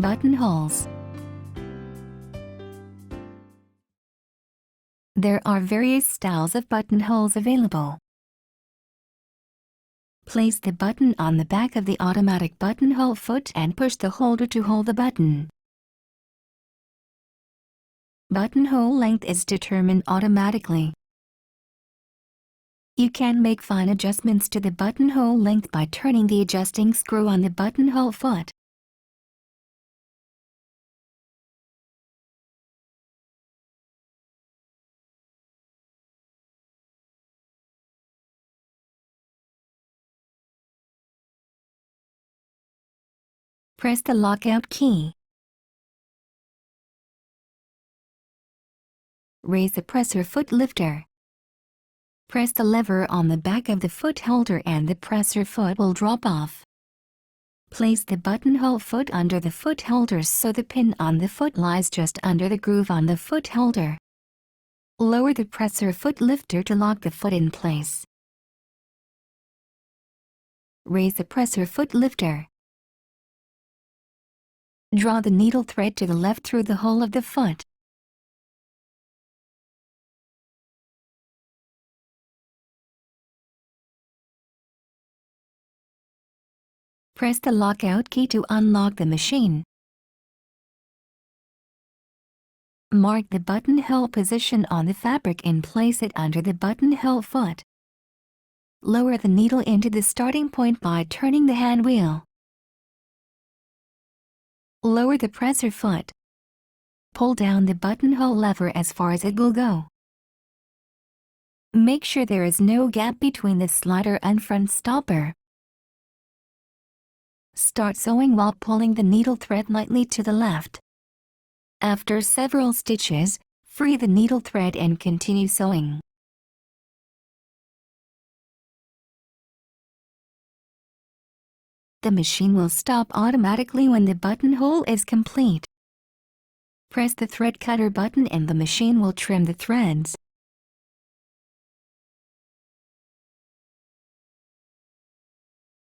Buttonholes. There are various styles of buttonholes available. Place the button on the back of the automatic buttonhole foot and push the holder to hold the button. Buttonhole length is determined automatically. You can make fine adjustments to the buttonhole length by turning the adjusting screw on the buttonhole foot. Press the lockout key. Raise the presser foot lifter. Press the lever on the back of the foot holder and the presser foot will drop off. Place the buttonhole foot under the foot holder so the pin on the foot lies just under the groove on the foot holder. Lower the presser foot lifter to lock the foot in place. Raise the presser foot lifter. Draw the needle thread to the left through the hole of the foot. Press the lockout key to unlock the machine. Mark the buttonhole position on the fabric and place it under the buttonhole foot. Lower the needle into the starting point by turning the hand wheel. Lower the presser foot. Pull down the buttonhole lever as far as it will go. Make sure there is no gap between the slider and front stopper. Start sewing while pulling the needle thread lightly to the left. After several stitches, free the needle thread and continue sewing. The machine will stop automatically when the buttonhole is complete. Press the thread cutter button and the machine will trim the threads.